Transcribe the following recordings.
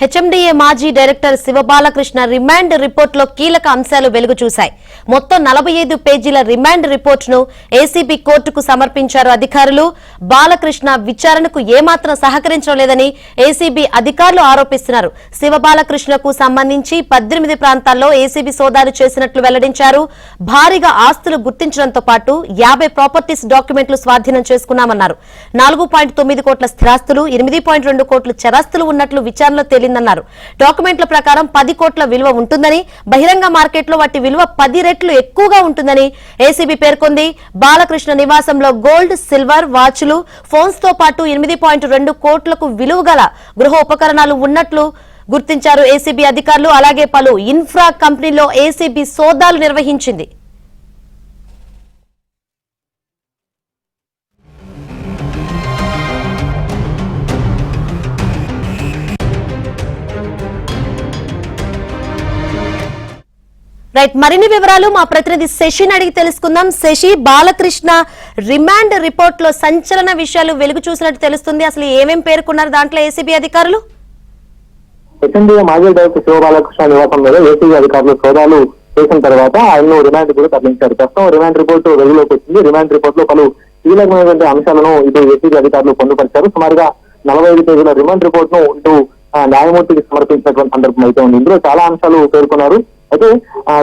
HMDA మాజీ director Shiva Balakrishna remand రిపోర్టులో కీలక అంశాలు వెలుగు చూశాయి. మొత్తం 45 పేజీల రిమాండ్ రిపోర్టును ఏసీబీ కోర్టుకు సమర్పించారు అధికారులు. బాలకృష్ణ విచారణకు ఏమాత్రం సహకరించడం లేదని ఏసీబీ అధికారులు ఆరోపిస్తున్నారు. శివబాలకృష్ణకు సంబంధించి 18 ప్రాంతాల్లో ఏసీబీ సోదాలు చేసినట్లు వెల్లడించారు. భారీగా ఆస్తులు గుర్తించడంతో పాటు 50 ప్రాపర్టీస్ డాక్యుమెంట్లు స్వాధీనం చేసుకున్నామన్నారు. 4.9 కోట్ల స్థిరాస్తులు, 8.2 కోట్ల చరాస్తులు ఉన్నట్లు విచారణలో తేలిందన్నారు. డాక్యుమెంట్ల ప్రకారం 10 కోట్ల విలువ ఉంటుందని, బహిరంగ మార్కెట్లో వాటి విలువ 10 రెట్లు ఎక్కువగా ఉంటుందని ఏసీబీ పేర్కొంది. బాలకృష్ణ నివాసంలో గోల్డ్, సిల్వర్, వాచ్లు, ఫోన్స్ తో పాటు 8.2 కోట్లకు విలువ గల గృహ ఉపకరణాలు ఉన్నట్లు గుర్తించారు ఏసీబీ అధికారులు. అలాగే పలు ఇన్ఫ్రా కంపెనీల్లో ఏసీబీ సోదాలు నిర్వహించింది. రైట్, మరిన్ని వివరాలు మా ప్రతినిధి శశిని అడిగి తెలుసుకుందాం. శశి, బాలకృష్ణ రిమాండ్ రిపోర్ట్ లో సంచలన విషయాలు వెలుగు చూసినట్టు తెలుస్తుంది. అసలు ఏమేం పేర్కొన్నారు దాంట్లో ఏసీబీ అధికారులు? హెచ్ఎండిఏ మాజీ డైరెక్టర్ శివబాలకృష్ణ నివాసం మీద ఏసీబీ అధికారులు సోదాలు చేసిన తర్వాత ఆయన్ను రిమాండ్ కూడా తరలించారు. ప్రస్తుతం రిమాండ్ రిపోర్టు వెలుగులోకి వచ్చింది. రిమాండ్ రిపోర్ట్ లో పలు కీలకమైనటువంటి అంశాలను ఇటు ఏసీబీ అధికారులు పొందుపరిచారు. సుమారుగా 45 పేజీల రిమాండ్ రిపోర్ట్ ను ఇటు న్యాయమూర్తికి సమర్పించినటువంటి సందర్భం అయితే ఉంది. ఇందులో చాలా అంశాలు పేర్కొన్నారు. అయితే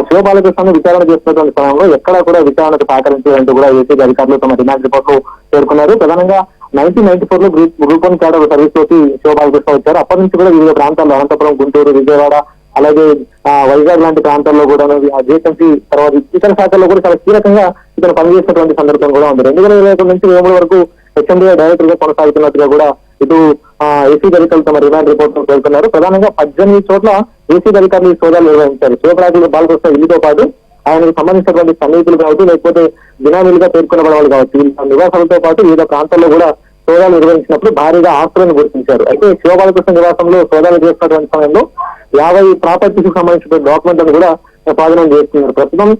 శివబాలకృష్ణను విచారణ చేస్తున్నటువంటి సమయంలో ఎక్కడా కూడా విచారణకు సహకరించాలంటూ కూడా ఏసీబీ అధికారులు తమ రిమాండ్ రిపోర్ట్ లో పేర్కొన్నారు. ప్రధానంగా 1994 లో గ్రూప్ 1 క్యాడర్ సర్వీస్ లోకి శివబాలకృష్ణ వచ్చారు. అప్పటి నుంచి కూడా వివిధ ప్రాంతాల్లో అనంతపురం, గుంటూరు, విజయవాడ, అలాగే వైజాగ్ లాంటి ప్రాంతాల్లో కూడా జేఎంసీ తర్వాత ఇతర శాఖల్లో కూడా చాలా కీలకంగా ఇతను పనిచేసినటువంటి సందర్భం కూడా ఉంది. 2021 నుంచి 2023 వరకు హెచ్ఎండిఏ డైరెక్టర్ గా కొనసాగుతున్నట్టుగా కూడా ఇటు ఏసీబీ అధికారులు తమ రిమాండ్ రిపోర్ట్ లో పేర్కొన్నారు. ప్రధానంగా 18 చోట్ల ఏసీబీ అధికారులు ఈ సోదాలు నిర్వహించారు. శివబాలకృష్ణ ఇల్లుతో పాటు ఆయనకు సంబంధించినటువంటి సన్నిహితులు కావచ్చు, లేకపోతే బినామీలుగా పేర్కొనబడేవాళ్ళు కావచ్చు, నివాసాలతో పాటు వివిధ ప్రాంతాల్లో కూడా సోదాలు నిర్వహించినప్పుడు భారీగా ఆస్తులను గుర్తించారు. అయితే శివబాలకృష్ణ నివాసంలో సోదాలు చేస్తున్నటువంటి సమయంలో 50 ప్రాపర్టీకి సంబంధించిన డాక్యుమెంట్లను కూడా స్వాధీనం చేస్తున్నారు. ప్రస్తుతం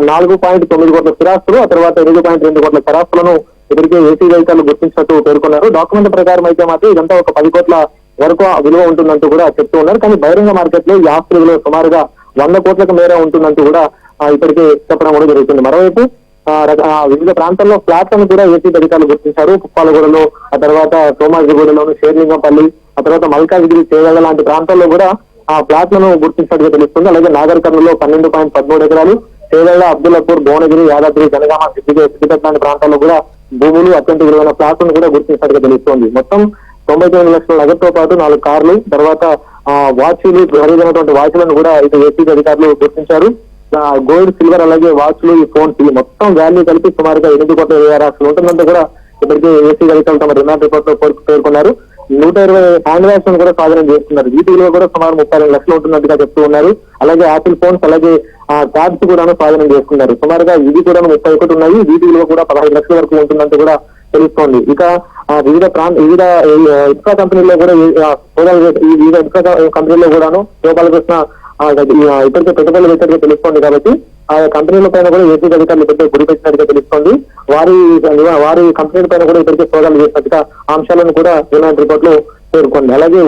4.9 కోట్ల స్థిరాస్తులు, ఆ తర్వాత 8.2 కోట్ల చరాస్తులను ఇప్పటికే ఏసీబీ అధికారులు గుర్తించినట్టు పేర్కొన్నారు. డాక్యుమెంట్ ప్రకారం అయితే మాత్రం ఇదంతా ఒక 10 కోట్ల వరకు విలువ ఉంటుందంటూ కూడా చెప్తూ ఉన్నారు. కానీ బహిరంగ మార్కెట్ లో ఈ ఆస్తుల విలువ సుమారుగా 100 కోట్లకు మేర ఉంటుందంటూ కూడా ఇప్పటికే చెప్పడం కూడా జరుగుతుంది. మరోవైపు వివిధ ప్రాంతాల్లో ఫ్లాట్లను కూడా ఏసీబీ అధికారులు గుర్తించారు. పుప్పాలగూడలో, ఆ తర్వాత సోమాజిగూడలోను, షేర్లింగంపల్లి, ఆ తర్వాత మల్కాజిగిరి, చేగల లాంటి ప్రాంతాల్లో కూడా ఆ ఫ్లాట్లను గుర్తించినట్టుగా తెలుస్తుంది. అలాగే నాగర్ కర్నూలులో 12.13 ఎకరాలు, చేగల, అబ్దుల్లాపూర్, భువనగిరి, యాదాద్రి, జనగామ, సిద్దిపేట లాంటి ప్రాంతాల్లో కూడా భూములు, అత్యంత విలువైన ఫ్లాట్లను కూడా గుర్తించినట్టుగా తెలుస్తోంది. మొత్తం 99 లక్షల నగదుతో పాటు 4 కార్లు, తర్వాత వాచ్లు, ఖరీదైనటువంటి వాచ్లను కూడా ఇటు ఏసీబీ అధికారులు గుర్తించారు. గోల్డ్, సిల్వర్, అలాగే వాచ్లు, ఈ ఫోన్స్, ఈ మొత్తం వాల్యూ కలిపి సుమారుగా 8.26 లక్షలు ఉంటుందంటే కూడా ఇప్పటికే ఏసీబీ అధికారులు తమ రిమాండ్ రిపోర్ట్ లో పేర్కొన్నారు. 120 హ్యాండ్ బ్యాగ్స్ కూడా స్వాధీనం చేస్తున్నారు. వీటి విలువ కూడా సుమారు 32 లక్షలు ఉంటున్నట్టుగా చెప్తూ ఉన్నారు. అలాగే యాపిల్ ఫోన్స్, అలాగే ట్యాబ్స్ కూడా స్వాధీనం చేసుకున్నారు. సుమారుగా ఇవి కూడా 31 ఉన్నాయి. వీటి విలువ కూడా 15 లక్షల వరకు ఉంటుందంటూ కూడా తెలుస్తోంది. ఇక వివిధ ఇన్ఫ్రా కంపెనీల్లో కూడా ఈ వివిధ ఇన్ఫ్రా కంపెనీల్లో కూడాను శివబాలకృష్ణ ఇప్పటికే పెట్టుబడులు పెట్టినట్టుగా తెలుస్తోంది. కాబట్టి ఆ కంపెనీల పైన కూడా ఏసీబీ అధికారులు ఇప్పటికే గురి పెట్టినట్టుగా తెలుస్తోంది. వారి కంపెనీల పైన కూడా ఇప్పటికే సోదాలు చేసినట్టుగా అంశాలను కూడా రిమాండ్ రిపోర్ట్ లో పేర్కొంది. అలాగే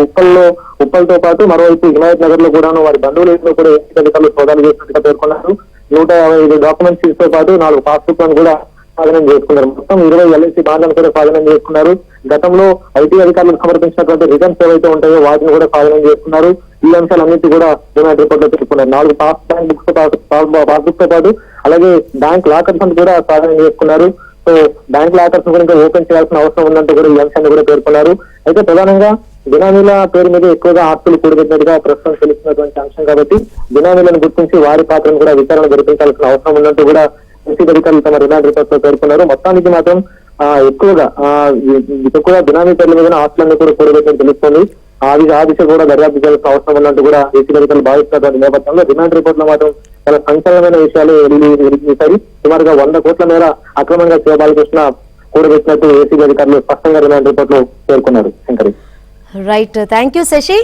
ఉప్పల్తో పాటు మరోవైపు హిమాయత్ నగర్ లో కూడాను వారి బంధువులు కూడా ఏసీబీ అధికారులు సోదాలు చేసినట్టుగా పేర్కొన్నారు. 155 డాక్యుమెంట్స్ తో పాటు 4 పాస్బుక్లను కూడా స్వాధీనం చేసుకున్నారు. మొత్తం 20 ఎల్ఐసి బాండ్లను కూడా స్వాధీనం చేసుకున్నారు. గతంలో ఐటీ అధికారులకు సమర్పించినటువంటి రిటర్న్స్ ఏవైతే ఉంటాయో వాటిని కూడా స్వాధీనం చేసుకున్నారు. ఈ అంశాలన్నింటి కూడా రిమాండ్ రిపోర్ట్ లో పేర్కొన్నారు. 4 పాస్బుక్ తో పాటు అలాగే బ్యాంక్ లాకర్స్ కూడా స్వాధీనం చేసుకున్నారు. సో బ్యాంక్ లాకర్స్ కూడా ఓపెన్ చేయాల్సిన అవసరం ఉందంటూ కూడా ఈ అంశాన్ని కూడా పేర్కొన్నారు. అయితే ప్రధానంగా బినామీల పేరు మీద ఎక్కువగా ఆస్తులు కూడబెట్టినట్టుగా ప్రస్తుతం తెలుస్తున్నటువంటి అంశం కాబట్టి బినామీలను గుర్తించి వారి పాత్రను కూడా విచారణ జరిపించాల్సిన అవసరం ఉందంటూ కూడా ఏసీబీ అధికారులు తమ రిమాండ్ రిపోర్ట్ లో పేర్కొన్నారు. మొత్తానికి మాత్రం ఎక్కువగా బినామీ పేర్ల మీద ఆస్తులన్నీ కూడా కూడబెట్టినట్టు తెలుస్తుంది. ఆ దిశ కూడా దర్యాప్తు చేయాల్సిన అవసరం ఉన్నట్టు కూడా ఏసీబీ అధికారులు భావిస్తున్నటువంటి నేపథ్యంలో రిమాండ్ రిపోర్ట్ లో మాత్రం చాలా సంచలనమైన విషయాలు వెలిగిస్తాయి. సుమారుగా 100 కోట్ల మేర అక్రమంగా శివబాలకృష్ణ కూడబెట్టినట్టు ఏసీబీ అధికారులు స్పష్టంగా రిమాండ్ రిపోర్ట్ లో పేర్కొన్నారు. Shankari. Right, thank you Shashi.